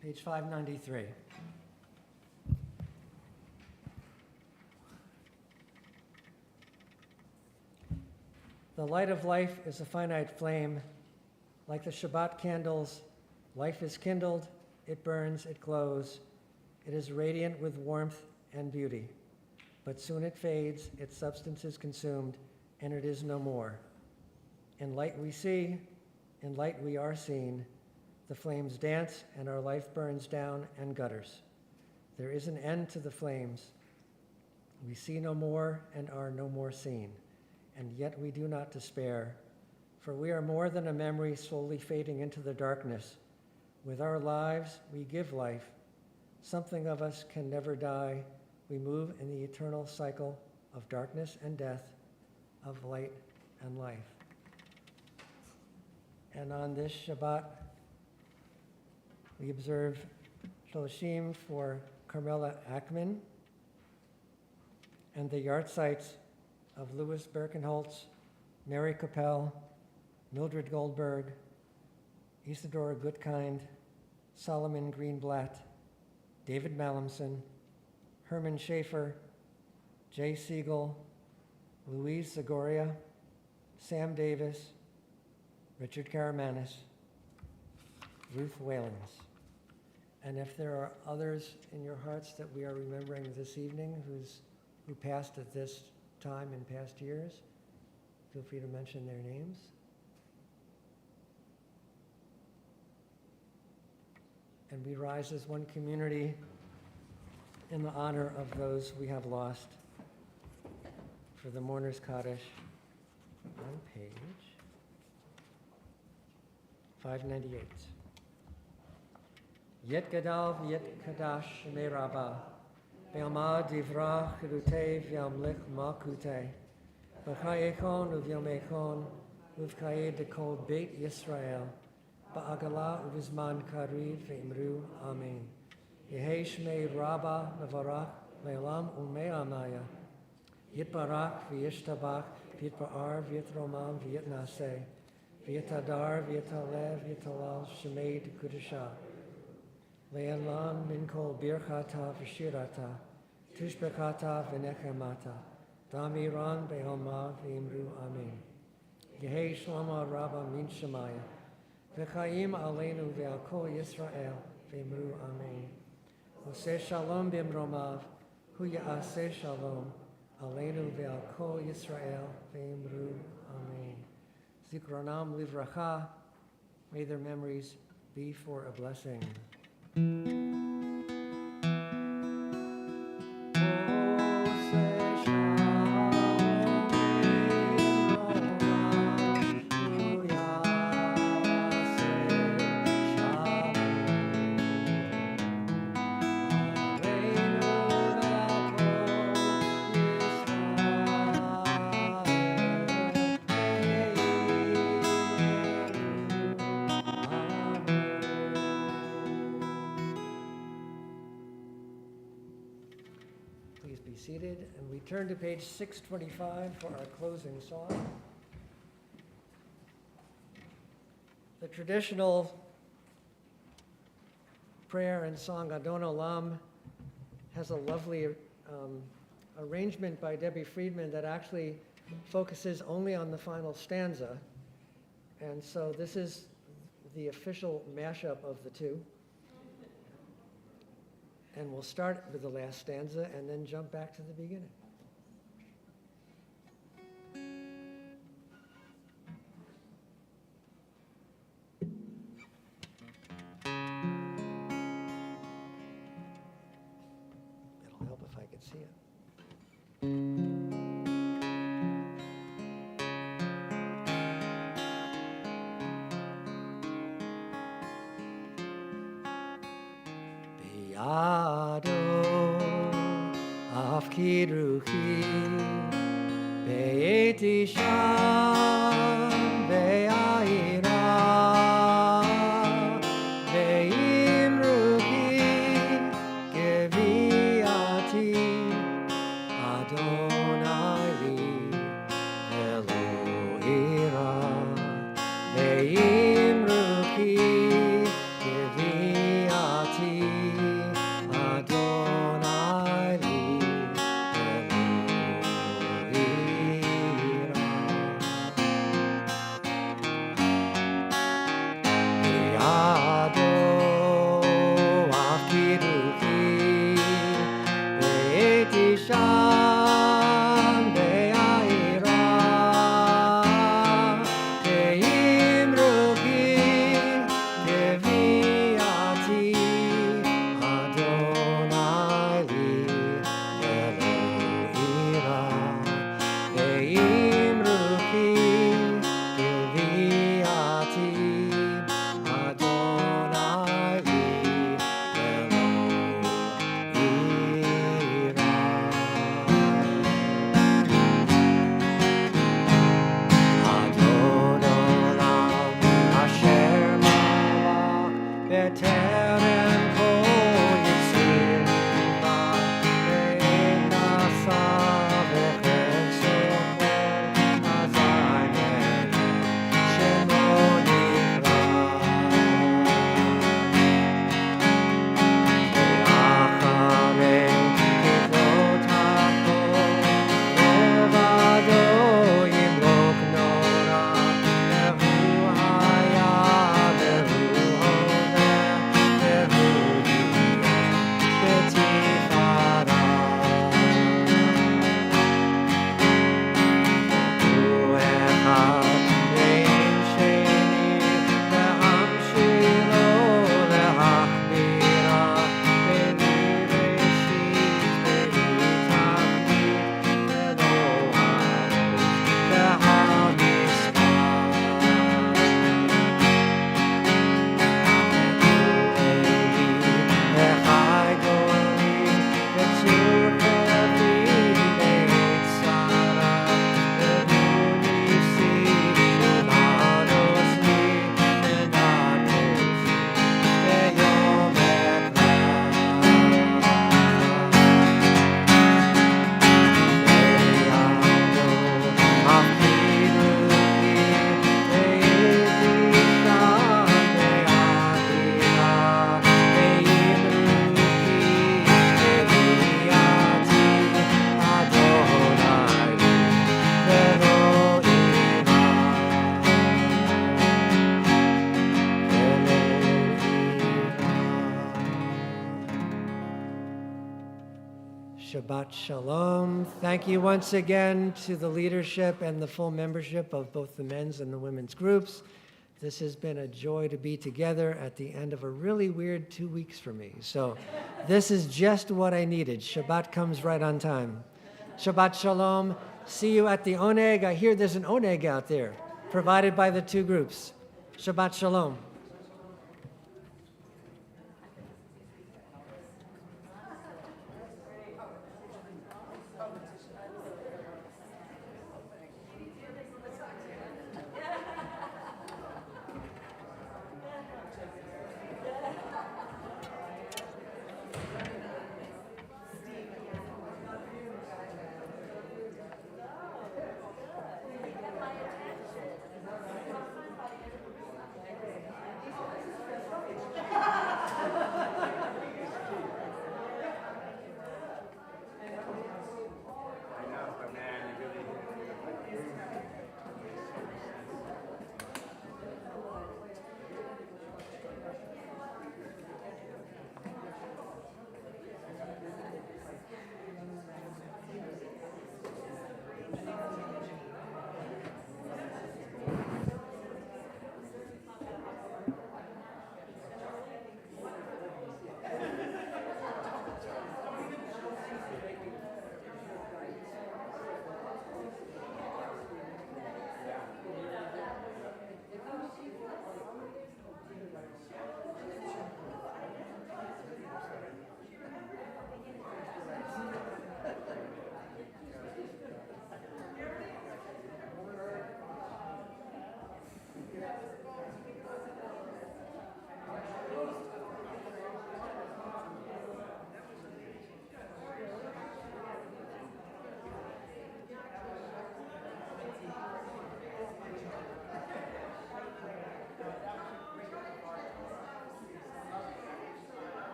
Page 593. The light of life is a finite flame. Like the Shabbat candles, life is kindled, it burns, it glows. It is radiant with warmth and beauty. But soon it fades, its substance is consumed, and it is no more. In light we see, in light we are seen. The flames dance, and our life burns down and gutters. There is an end to the flames. We see no more and are no more seen, and yet we do not despair, for we are more than a memory slowly fading into the darkness. With our lives, we give life. Something of us can never die. We move in the eternal cycle of darkness and death, of light and life. And on this Shabbat, we observe Shloshim for Carmela Ackman and the yahrzeits of Louis Birkenholtz, Mary Capel, Mildred Goldberg, Isadora Gutkind, Solomon Greenblatt, David Mallamson, Herman Schaefer, Jay Siegel, Louise Zagoria, Sam Davis, Richard Karamanis, Ruth Whalens. And if there are others in your hearts that we are remembering this evening who passed at this time in past years, feel free to mention their names. And we rise as one community in the honor of those we have lost for the Mourner's Kaddish on page 598. Yet Gadal Yet Kadash Meraba, Be'ama Divra Chirutev Yamlich Makute, B'chayekon Uvyamekon, Uvkaye Dekol Beit Yisrael, Ba'agala Uvizman Kariv Ve'imru Amen. Yehi Shmei Rabba Mevarach Le'olam U'me'amaya, Yitbarach V'yishtabach V'yitba'ar V'yitromam V'yitnaseh, V'yitadar V'yitalev V'yitalal Shemei Dekudusha, Le'elam min kol birchata v'shirata, tushbekata v'nechemata, damiran be'alma v'imru amen. Yehei shlama rabba min shemaya, v'chaim aleinu ve'al kol Yisrael v'imru amen. Oseh shalom b'imromav, hu ya'aseh shalom, aleinu ve'al kol Yisrael v'imru amen. Zikronam livracha, may their memories be for a blessing. Please be seated, and we turn to page 625 for our closing song. The traditional prayer and song Adon Olam has a lovely arrangement by Debbie Friedman that actually focuses only on the final stanza. And so this is the official mashup of the two. And we'll start with the last stanza and then jump back to the beginning. It'll help if I could see it. Be'ado afkid ruchi be'eti sham be'ayira be'im ruchi geviati Adonai li Elohira be'im ruchi geviati Adonai li Elohira. Shabbat Shalom. Thank you once again to the leadership and the full membership of both the men's and the women's groups. This has been a joy to be together at the end of a really weird 2 weeks for me. So this is just what I needed. Shabbat comes right on time. Shabbat Shalom. See you at the Oneg. I hear there's an Oneg out there, provided by the two groups. Shabbat Shalom.